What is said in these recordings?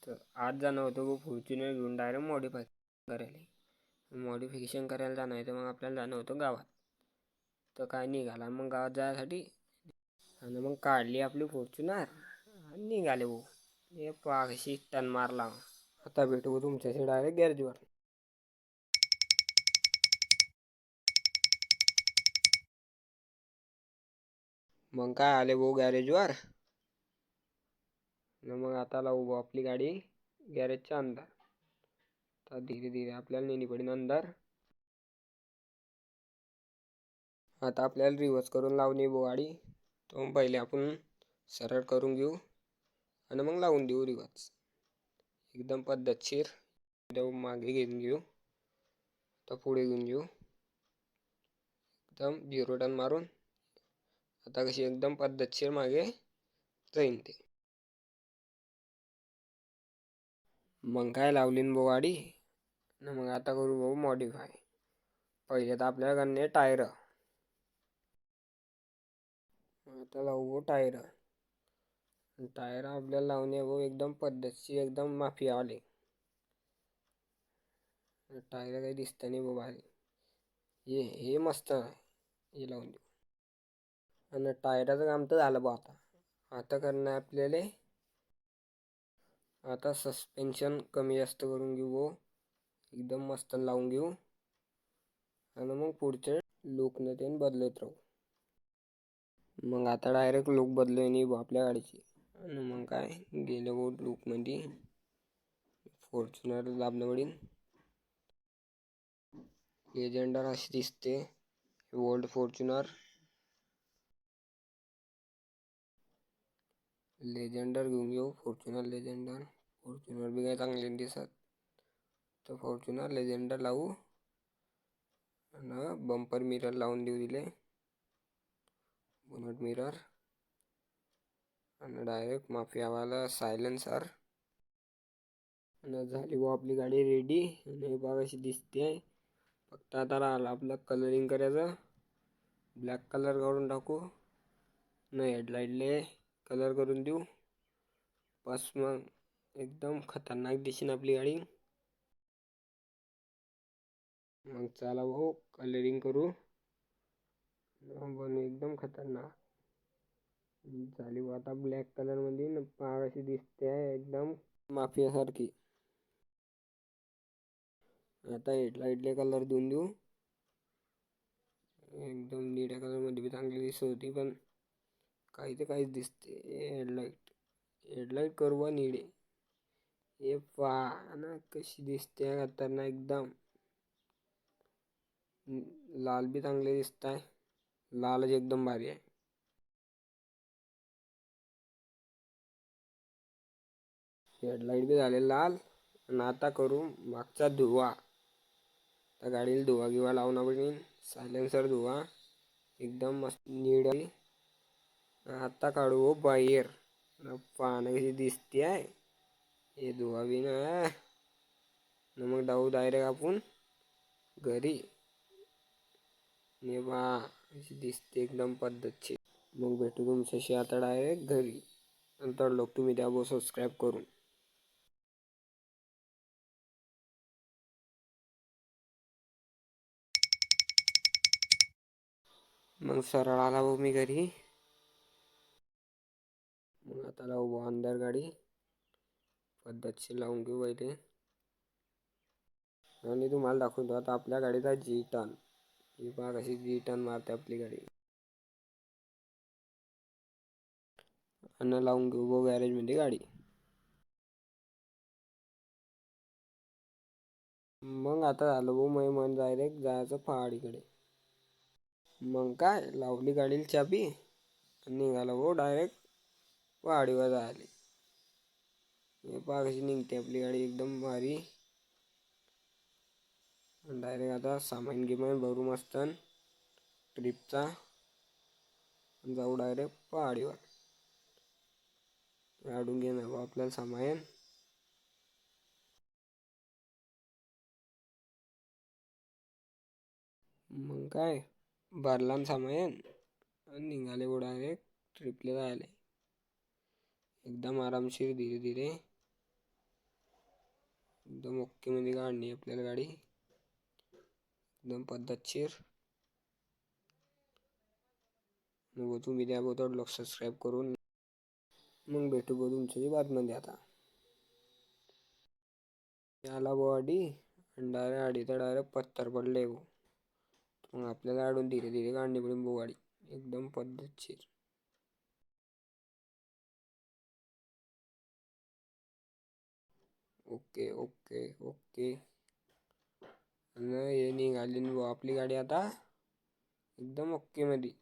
तर आज जाणं होतं वो फॉर्च्युनर घेऊन डायरेक्ट मॉडिफिकेशन करायला जाणं आहे. तर मग आपल्याला जाणं होतं गावात. तर काय निघाला मग गावात जायसाठी आणि मग काढली आपली फॉर्च्युनर आणि निघाले भाऊ. हे पहा कशी टन मारला. आता भेटू तुमच्याशी डायरेक्ट गॅरेजवर. मग काय आले भाऊ गॅरेजवर. मग आता लावू भाऊ आपली गाडी गॅरेजच्या अंदर. तर धीरे धीरे आपल्याला नेणी पडेल अंदर. आता आपल्याला रिवर्स करून लावणी भाऊ गाडी. तो पहिले आपण सरळ करून घेऊ आणि मग लावून देऊ रिवर्स एकदम पद्धतशीर. मागे घेऊन घेऊ तर पुढे घेऊन घेऊ एकदम 0 टन मारून. आता कशी एकदम पद्धतशीर मागे जाईन ते. मग काय लावली भाऊ गाडी. मग आता करू भाऊ मॉडिफाय. पहिले तर आपल्याला करणे टायर. आता लावू टायर. टायर आपल्याला लावणे भाऊ एकदम पद्धतशीर एकदम माफी आले. टायर काही दिसत नाही बाबा. हे मस्त आहे. हे लावून देऊ. आणि टायराचं काम तर झालं बा. आता करणं आपल्याला आता सस्पेन्शन कमी जास्त करून घेऊ भाऊ. एकदम मस्त लावून घेऊ आणि मग पुढचे लुकने ते बदलत राहू. मग आता डायरेक्ट लुक बदलू नाही भाऊ आपल्या गाडीची. आणि मग काय गेलं भाऊ लुकमध्ये. फॉर्च्युनर दाबलं पडीन. लेजेंडर अशी दिसते ओल्ड फॉर्च्युनर. लेजेंडर घेऊन घेऊ फॉर्च्युनर लेजेंडर. फॉर्च्युनर बी काय चांगले दिसत. तर फॉर्च्युनर लेजेंडर लावू आणि बंपर मिरर लावून देऊ दिले. बोनट मिरर आणि डायरेक्ट माफियावाला सायलेन्सर. आणि झाली व आपली गाडी रेडी. आणि बघा कशी दिसते. फक्त आता राहिलं आपलं कलरिंग करायचं. ब्लॅक कलर करून टाकू नाही हेडलाईटले कलर करून देऊ. बस मग एकदम खतरनाक दिसेन आपली गाडी. मग चला भाऊ कलरिंग करू. बनवू एकदम खतरनाक झाली व आता ब्लॅक कलर मध्ये पहा कशी दिसते एकदम माफियासारखी. आता हेडलाईटले कलर देऊन देऊ. एकदम निळ्या कलर मध्ये बी चांगली दिसत होती पण काही ते काहीच दिसते. हेडलाईट करू निळे. हे पहा ना कशी दिसते खतरनाक एकदम. लाल बी चांगले दिसत आहे. लालच एकदम भारी आहे. हेडलाईट बी झाले लाल. आणि आता करू मागचा धुवा. त्या गाडीला धुवा गिवा लावणं पडेल. सायलेन्सर धुवा एकदम मस्त निळी. आता काढू बाहेर. पाहणं कशी दिसते आहे. हे धुवा बी ना मग जाऊ डायरेक्ट आपण घरी. ने बा अशी दिसते एकदम पद्धतशीर. मग भेटू तुमच्याशी आता डायरेक्ट घरी. नंतर लोक तुम्ही द्या बो सबस्क्राईब करून. मग सरळ आला भाऊ मी घरी. मग आता लावू भाऊ अंदर गाडी. पद्धतशीर लावून घेऊ पहिले. आणि तुम्हाला दाखवतो आता आपल्या गाडीचा जी टर्न. ही पहा कशी जी टर्न मारते आपली गाडी. आणि लावून घेऊ भाऊ गॅरेजमध्ये गाडी. मग आता झालं भाऊ मी मन डायरेक्ट जायचं पहाडीकडे. मग काय लावली गाडीला चाबी निघाला भाऊ डायरेक्ट पहाडीवर जायला. हे पहा कशी निघते आपली गाडी एकदम भारी. डायरेक्ट आता सामान गिमान भरू मस्त ट्रिपचा. जाऊ डायरेक्ट पहाडीवर. काढून घे ना भाऊ आपल्याला सामान. मग काय भरला सामान आणि निघाले भाऊ डायरेक्ट ट्रिपला जायला. एकदम आरामशीर धीरे धीरे. एकदम ओके मध्ये काढणी आपल्याला गाडी, एकदम पद्धतशीर. मग तुम्ही त्या अगोदर ब्लॉग सबस्क्राईब करून मग भेटू बघ तुमच्या बातमध्ये. आता आला बॉडी डायरेक्ट गाडी तर डायरेक्ट पत्थर पडले हो. मग आपल्याला आडून धीरे धीरे काढणी पडून बो गाडी एकदम पद्धतशीर. Okay okay okay. हे निघाली आपली गाडी आता एकदम ओके मध्ये.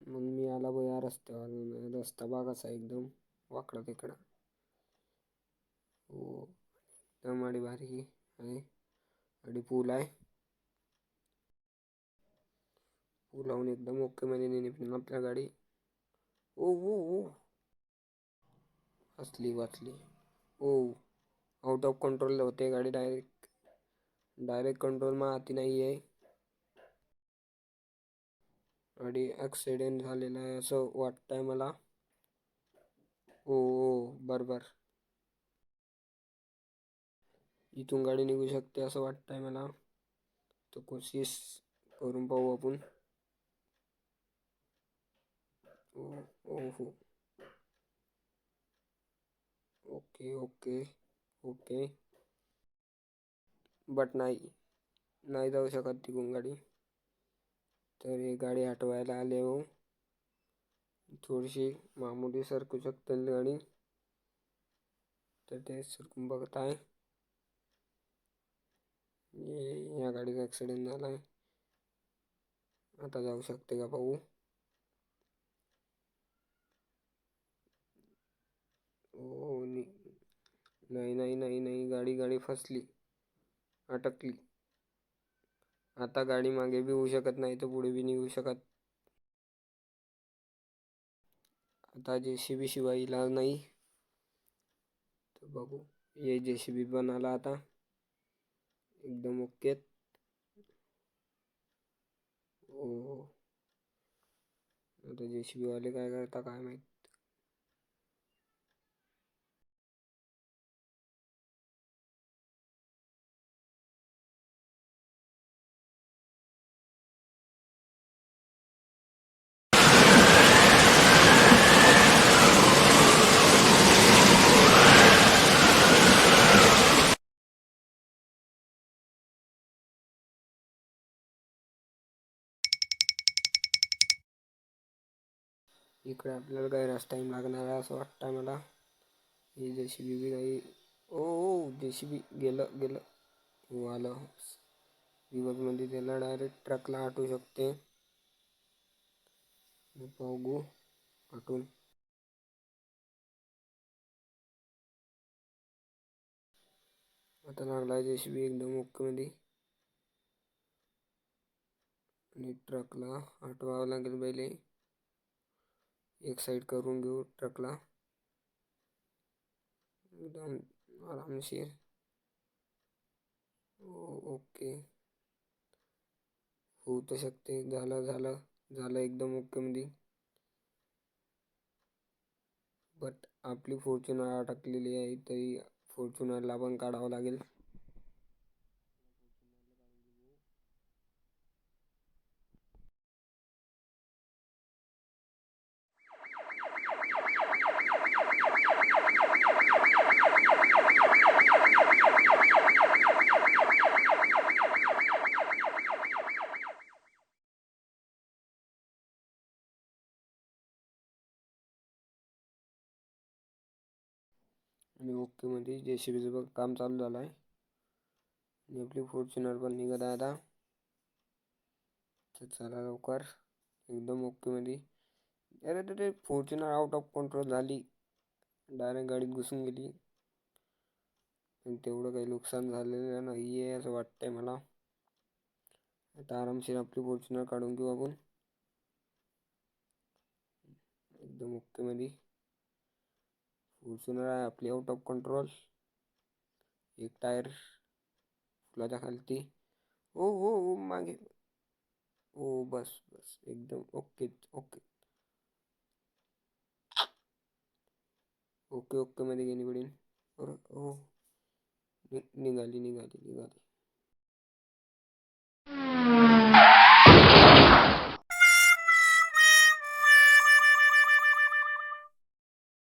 मग मी आला बो या रस्त्यावर, रस्ता बा कसा एकदम वाकडा तिकडा. हो एकदम गाडी भारी आहे. आणि पूल आहे, पुलावून एकदम ओके मध्ये नेणे आपल्या गाडी. ओ ओ ओ वाचली. ओ आउट ऑफ कंट्रोल होते गाडी, डायरेक्ट कंट्रोल मा आती नाही आहे. गाडी ॲक्सिडेंट झालेला आहे असं वाटतंय मला. ओ बरोबर इथून गाडी निघू शकते असं वाटतंय मला. तर कोशिश करून पाहू आपण. ओ हो ओके ओके ओके. बट नाही जाऊ शकत तिकडून गाडी. तर ही गाडी हटवायला आले हो. थोडीशी मामूली सरकू शकते गाडी, तर ते सरकून बघत आहे. या गाडीचा ॲक्सिडेंट झाला आहे. आता जाऊ शकते का पाहू. ओ नाही गाडी फसली, अटकली. आता गाडी मागे बी होऊ शकत नाही तर पुढे बी निघू शकत. आता JCB शिवाय इलाज नाही. तर बघू, ये JCB पण आला आता एकदम ओके. ओ आता JCB वाले काय करता काय माहित. इकडे आपल्याला काही रस्ता टाईम लागणार आहे असं वाटतंय मला. ही JCB बी काही. ओ JCB गेलं हो आलं. मध्ये त्याला डायरेक्ट ट्रकला हटवू शकते. बघू हटून. आता लागला JCB एकदम ओके मध्ये. आणि ट्रकला हटवावं लागेल पहिले. एक साईड करून घेऊ ट्रकला एकदम आरामशीर. ओके होऊ तर शकते. झालं एकदम ओके मध्ये. बट आपली फॉर्च्युनर अटकलेली आहे, तरी फॉर्च्युनरला पण काढावं लागेल. आणि ओके मध्ये JCBचं बघ काम चालू झालं आहे. आणि आपली फॉर्च्युनर पण निघत आहे आता. तर चला लवकर एकदम ओके मध्ये. अरे फॉर्च्युनर आउट ऑफ कंट्रोल झाली, डायरेक्ट गाडीत घुसून गेली. पण तेवढं काही नुकसान झालेलं नाही आहे असं वाटतंय मला. आता आरामशीर आपली फॉर्च्युनर काढून घेऊ आपण एकदम ओके मध्ये. फॉर्च्युनर आहे आपली आउट ऑफ कंट्रोल. एक टायर फुलाच्या खालती. ओ मागे. ओ बस एकदम ओके. ओके ओके मध्ये गेली पडेल. निघाली निघाली निघाली.